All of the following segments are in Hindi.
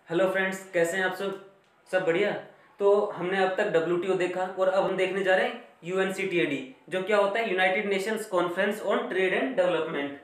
हेलो फ्रेंड्स, कैसे हैं आप सब बढ़िया। तो हमने अब तक डब्ल्यूटीओ देखा और अब हम देखने जा रहे हैं यूएनसीटीएडी, जो क्या होता है, United Nations conference on trade and development.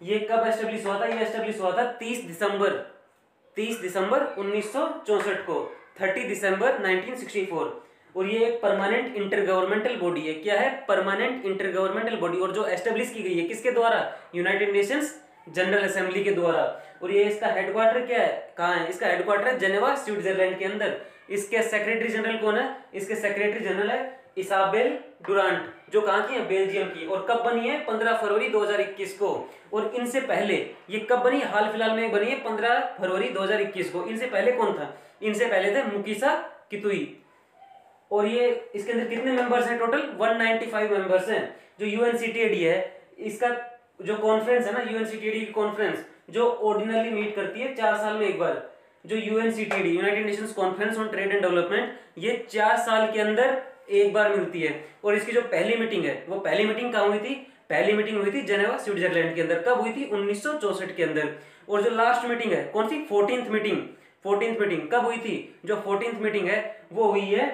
ये कब एस्टेब्लिश हुआ था? ये एस्टेब्लिश हुआ था 30 दिसंबर 1964 को, 30 दिसंबर 1964। और ये एक परमानेंट इंटर गवर्नमेंटल बॉडी है। क्या है? Permanent inter governmental body. और जो एस्टेब्लिश की गई है किसके द्वारा? यूनाइटेड नेशंस जनरल असेंबली के द्वारा। और ये इसका हेडक्वार्टर क्या है, कहाँ है? इसका हेडक्वार्टर है जेनेवा, स्विट्जरलैंड के अंदर। इसके सेक्रेटरी जनरल कौन है? इसके सेक्रेटरी जनरल है इसाबेल डुरांट, जो कहाँ की है? बेल्जियम की। और कब बनी है? 15 फरवरी 2021 को। और इनसे पहले ये कब बनी? हाल फिलहाल में बनी है 15 फरवरी 2021 को। इनसे पहले कौन था? इनसे पहले थे मुकीसा कितुई। और ये इसके अंदर कितने मेंबर्स हैं? टोटल 195 मेंबर्स हैं। जो यूएनसीटीएडी है, इसका जो कॉन्फ्रेंस है ना, यूएनसीटीएडी की कॉन्फ्रेंस जो ऑर्डिनरली मीट करती है 4 साल में एक बार, जो UNCTAD United Nations conference on trade and development, ये 4 साल के अंदर एक बार मिलती है। और इसकी जो पहली मीटिंग है, वो पहली मीटिंग कहाँ हुई थी? पहली मीटिंग हुई थी जेनेवा, स्विट्जरलैंड के अंदर। कब हुई थी? 1964 के अंदर। और जो लास्ट मीटिंग है कौन सी? 14th meeting. 14th मीटिंग कब हुई थी? जो 14th मीटिंग है वो हुई है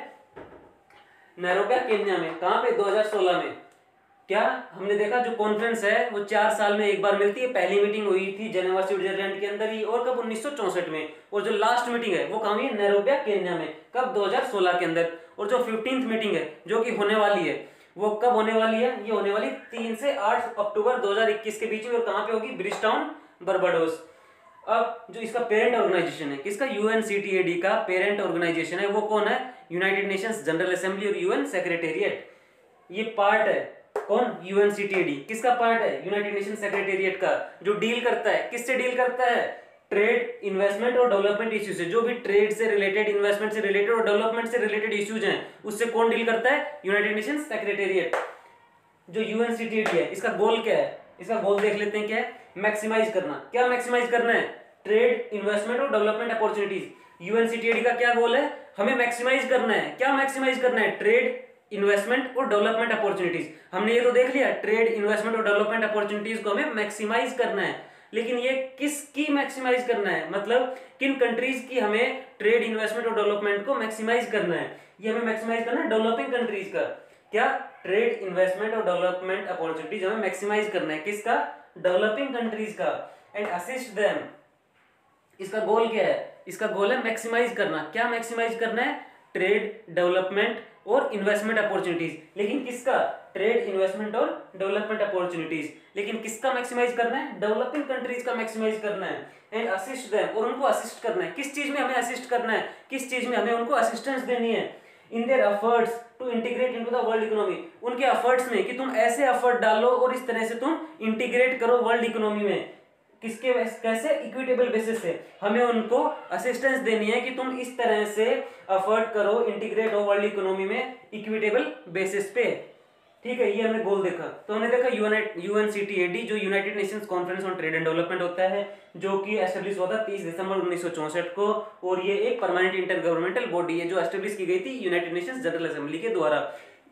नैरोबी, केन्या में। कहां पे? 2016 में। क्या हमने देखा, जो कॉन्फ्रेंस है वो 4 साल में एक बार मिलती है। पहली मीटिंग हुई थी जेनेवा, स्विट्जरलैंड के अंदर ही। और कब? 1964 में। और जो लास्ट मीटिंग है वो कहां हुई है? नैरोबी, केन्या में। कब? 2016 के अंदर। और जो 15th मीटिंग है जो कि होने वाली है, वो कब होने वाली है? ये होने वाली 3 से 8 अक्टूबर 2021 के बीच में। और कहां पे होगी? ब्रिजटाउन, बर्बाडोस। अब जो इसका पेरेंट ऑर्गेनाइजेशन है, किसका? यूएनसीटीएडी का पेरेंट ऑर्गेनाइजेशन है वो कौन है? यूनाइटेड नेशंस जनरल असेंबली और यूएन सेक्रेटेरिएट। ये पार्ट है कौन? यूएनसीटीएडी। किसका पार्ट है? यूनाइटेड नेशन सेक्रेटेरिएट का। जो डील करता है, किससे डील करता है? ट्रेड, इन्वेस्टमेंट और डेवलपमेंट इश्यूज से। जो भी ट्रेड से रिलेटेड, इन्वेस्टमेंट से रिलेटेड और डेवलपमेंट से रिलेटेड इश्यूज हैं, उससे कौन डील करता है? United nation secretariat. जो यूएनसीटीएडी है, इसका गोल क्या है? इसका गोल देख लेते हैं क्या है? मैक्सिमाइज करना। क्या मैक्सिमाइज करना है? ट्रेड, इन्वेस्टमेंट और डेवलपमेंट अपॉर्चुनिटीज। यूएनसीटीएडी का क्या गोल है? हमें मैक्सिमाइज करना है। क्या मैक्सिमाइज करना है? ट्रेड, इन्वेस्टमेंट और डेवलपमेंट अपॉर्चुनिटीज। हमने ये तो देख लिया, ट्रेड, इन्वेस्टमेंट और डेवलपमेंट अपॉर्चुनिटीज को हमें मैक्सिमाइज करना है। लेकिन ये किसकी मैक्सिमाइज करना है? मतलब किन कंट्रीज की हमें ट्रेड, इन्वेस्टमेंट और डेवलपमेंट को मैक्सिमाइज करना है? ये हमें मैक्सिमाइज करना है डेवलपिंग कंट्रीज का। क्या? ट्रेड, इन्वेस्टमेंट और डेवलपमेंट अपॉर्चुनिटीज हमें मैक्सिमाइज करना है। किसका? डेवलपिंग कंट्रीज का। And assist them. इसका गोल क्या है? इसका गोल है मैक्सिमाइज करना। क्या मैक्सिमाइज करना है? ट्रेड, डेवलपमेंट और इन्वेस्टमेंट अपॉर्चुनिटीज। लेकिन किसका? ट्रेड, इन्वेस्टमेंट और डेवलपमेंट अपॉर्चुनिटीज। लेकिन किसका मैक्सिमाइज करना है? डेवलपिंग कंट्रीज का मैक्सिमाइज करना है। एंड असिस्ट देम, और उनको असिस्ट करना है। किस चीज में हमें असिस्ट करना है? किस चीज में हमें उनको असिस्टेंस देनी है? In their efforts to integrate into the world economy. उनके एफर्ट्स में कि तुम ऐसे एफर्ट डालो और इस तरह से तुम इंटीग्रेट करो वर्ल्ड इकोनॉमी में। किसके कैसे? इक्विटेबल बेसिस से हमें उनको असिस्टेंस देनी है कि तुम इस तरह से एफर्ट करो, इंटीग्रेट हो वर्ल्ड इकोनॉमी में इक्विटेबल बेसिस पे। ठीक है, ये हमने गोल देखा। तो हमने देखा यूएनसीटीएडी, जो United Nations conference on trade and development होता है, जो कि एस्टेब्लिश हुआ था 30 दिसंबर 1964 को। और ये एक परमानेंट इंटर गवर्नमेंटल बॉडी है जो एस्टेब्लिश की गई थी यूनाइटेड नेशंस जनरल असेंबली के द्वारा।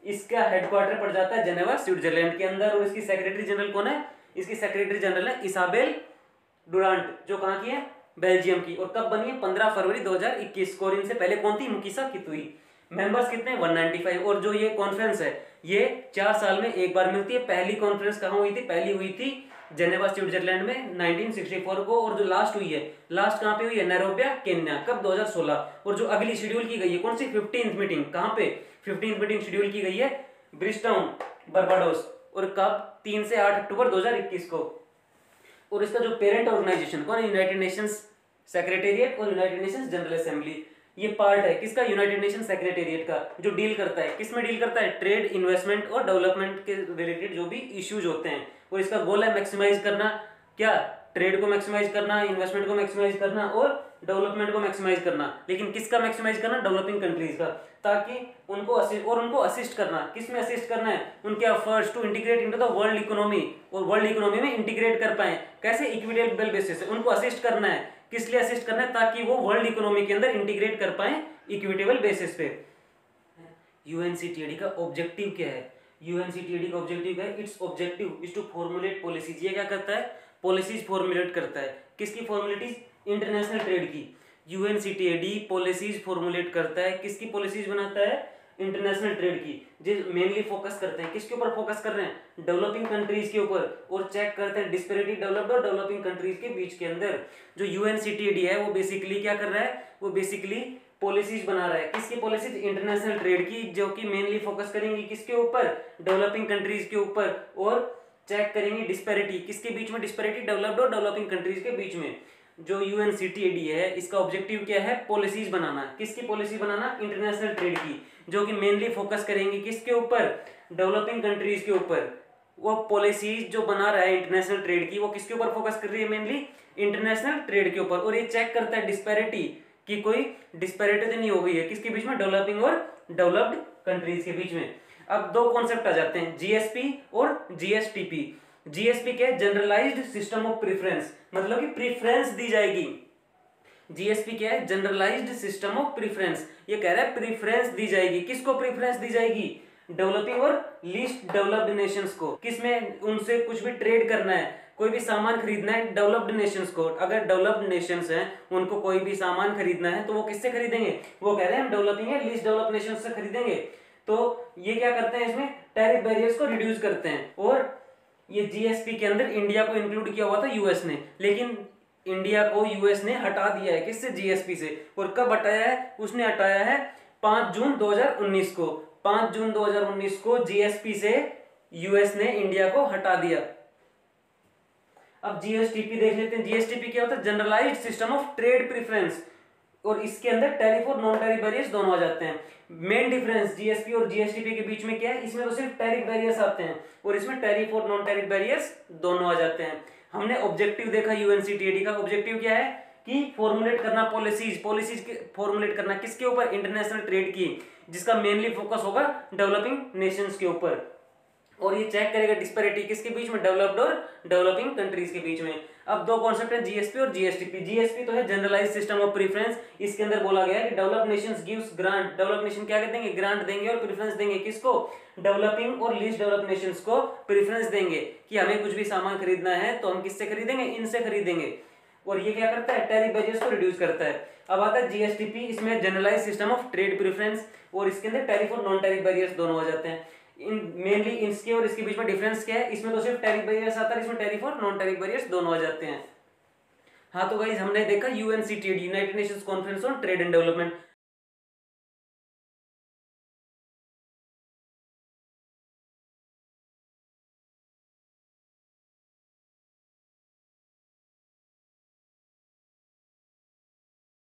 इसका हेडक्वार्टर पड़ जाता है जेनेवा, स्विट्जरलैंड के अंदर। और इसकी सेक्रेटरी जनरल कौन है? इसकी सेक्रेटरी जनरल है इसाबेल डुरांट, जो कहां की है? बेल्जियम की। और कब बनी है? 15 फरवरी 2021 को। इनसे पहले कौन थी? मुकीसा कितुई। मेंबर्स कितने? 195। और जो ये कॉन्फ्रेंस है ये 4 साल में एक बार मिलती है। पहली कॉन्फ्रेंस कहां हुई थी? पहली हुई थी जेनेवा, स्विट्जरलैंड में 1964 को। और जो लास्ट हुई है, लास्ट कहां पे हुई है? Nairobi, Kenya. कब? 2016। और जो अगली शेड्यूल की गई है कौन सी? 15th meeting. कहां पे? 15th मीटिंग शेड्यूल की गई है ब्रिजटाउन, बर्बाडोस। और कब? 3 से 8 अक्टूबर 2021 को। और इसका जो पेरेंट ऑर्गेनाइजेशन कौन है? यूनाइटेड नेशंस सेक्रेटेरिएट और यूनाइटेड नेशंस जनरल असेंबली। ये पार्ट है किसका? यूनाइटेड नेशन सेक्रेटेरिएट का, जो डील करता है। किस में डील करता है? ट्रेड, इन्वेस्टमेंट और डेवलपमेंट के रिलेटेड जो भी इश्यूज होते हैं। और इसका गोल है मैक्सिमाइज करना। क्या? ट्रेड को मैक्सिमाइज करना, इन्वेस्टमेंट को मैक्सिमाइज करना और डेवलपमेंट को मैक्सिमाइज करना। लेकिन किसका मैक्सिमाइज करना? डेवलपिंग कंट्रीज का। ताकि उनको असिस्ट करना। किस में असिस्ट करना है? उनके efforts to integrate into the world economy, और वर्ल्ड इकोनॉमी में इंटीग्रेट कर पाए। कैसे? इक्विटेबल बेसिस से उनको असिस्ट करना है। किस लिए असिस्ट करना है? ताकि वो वर्ल्ड इकोनॉमी के अंदर इंटीग्रेट कर पाए इक्विटेबल बेसिस पे। यूएनसीटीएडी का ऑब्जेक्टिव क्या है? यूएनसीटीएडी का ऑब्जेक्टिव क्या है? Its objective is to formulate policies. ये क्या करता है? पॉलिसीज फॉर्मुलेट करता है। किसकी फॉर्मुलेटीज? इंटरनेशनल ट्रेड की। यूएनसीटीएडी पॉलिसीज फॉर्मुलेट करता है। किसकी पॉलिसीज बनाता है? इंटरनेशनल ट्रेड की। जो मेनली फोकस करते हैं, किसके ऊपर फोकस कर रहे हैं? डेवलपिंग कंट्रीज के ऊपर, और चेक करते हैं डिस्पेरिटी डेवलप्ड और डेवलपिंग कंट्रीज के बीच के अंदर। जो यूएनसीटीएडी है वो बेसिकली क्या कर रहा है? वो बेसिकली पॉलिसीज बना रहा है। किसकी पॉलिसीज? इंटरनेशनल ट्रेड की, जो कि मेनली फोकस करेंगी किसके ऊपर? डेवलपिंग कंट्रीज के ऊपर, और चेक करेंगे डिस्पेरिटी किसके बीच में? डिस्पेरिटी डेवलप्ड और डेवलपिंग कंट्रीज के बीच में। जो यूएनसीटीएडी है इसका ऑब्जेक्टिव क्या है? पॉलिसीज बनाना। किसकी पॉलिसी बनाना? इंटरनेशनल ट्रेड की, जो कि मेनली फोकस करेंगे किसके ऊपर? डेवलपिंग कंट्रीज के ऊपर। वो पॉलिसीज जो बना रहा है इंटरनेशनल ट्रेड की, वो किसके ऊपर फोकस कर रही है? मेनली इंटरनेशनल ट्रेड के ऊपर। और ये चेक करता है डिस्पैरिटी कि कोई डिस्पैरिटी तो नहीं हो गई है किसके बीच में? डेवलपिंग और डेवलप्ड कंट्रीज के बीच में। अब दो कॉन्सेप्ट आ जाते हैं, जीएसपी और जीएसटीपी। जीएसपी क्या है? जनरलाइज्ड सिस्टम ऑफ प्रेफरेंस, मतलब कि प्रेफरेंस दी जाएगी। जीएसपी क्या है? Generalised system of preference. ये कह रहा है प्रेफरेंस दी जाएगी। किसको प्रेफरेंस दी जाएगी? डेवलपिंग और लीस्ट डेवलप्ड नेशंस को। किसमें? उनसे कुछ भी ट्रेड करना है, कोई भी सामान खरीदना है डेवलप्ड नेशंस को। अगर डेवलप्ड नेशंस हैं, उनको कोई भी सामान खरीदना है तो वो किससे खरीदेंगे? वो कह रहे हैं हम डेवलपिंग है लीस्ट डेवलप्ड नेशंस से खरीदेंगे। तो ये क्या करते हैं? इसमें टैरिफ बैरियर्स को रिड्यूस करते हैं। और ये जीएसपी के अंदर इंडिया को इंक्लूड किया हुआ था यूएस ने, लेकिन इंडिया को यूएस ने हटा दिया है। किससे? जीएसपी से। और कब हटाया है? उसने हटाया है 5 जून 2019 को। 5 जून 2019 को जीएसपी से यूएस ने इंडिया को हटा दिया। अब जीएसटीपी देख लेते हैं। जीएसटीपी क्या होता है? Generalised system of trade preference. और इसके अंदर टैरिफ और नॉन टैरिफ बैरियर्स दोनों आ जाते हैं। मेन डिफरेंस जीएसपी और जीएसटीपी के बीच में क्या है? इसमें तो सिर्फ टैरिफ बैरियर्स आते हैं, और इसमें टैरिफ और नॉन टैरिफ बैरियर्स दोनों आ जाते हैं। हमने ऑब्जेक्टिव देखा यूएनसीटीएडी का। ऑब्जेक्टिव क्या है? कि फॉर्मुलेट करना पॉलिसीज फॉर्मुलेट करना किसके ऊपर? इंटरनेशनल ट्रेड की, जिसका मेनली फोकस होगा डेवलपिंग नेशंस के ऊपर। और ये चेक करेगा डिस्पैरिटी किसके बीच में? डेवलप्ड और डेवलपिंग कंट्रीज के बीच में। अब दो कॉन्सेप्ट है, जीएसपी और जीएसटीपी। जीएसपी तो है जनरलाइज्ड सिस्टम ऑफ प्रेफरेंस। इसके अंदर बोला गया है कि developed Nations gives grant. Developed nation क्या देंगे? ग्रांट देंगे और प्रेफरेंस देंगे। किसको? डेवलपिंग और लीस्ट डेवलप्ड नेशंस को प्रेफरेंस देंगे कि हमें कुछ भी सामान खरीदना है तो हम किससे खरीदेंगे? इनसे खरीदेंगे। और ये क्या करता है? टैरिफ बैरियर्स को रिड्यूस करता है। अब आता है जीएसटीपी। इसमें generalised system of trade preference, और इसके अंदर टैरिफ और नॉन टैरिफ बैरियर्स दोनों आ जाते हैं। मेनली इसके और इसके बीच में डिफरेंस क्या है? इसमें तो सिर्फ टैरिफ बैरियर्स आता है, इसमें टैरिफ और नॉन टैरिफ बैरियर्स दोनों आ जाते हैं। हाँ तो गाइस हमने देखा UNCTAD, United Nations conference on trade and development.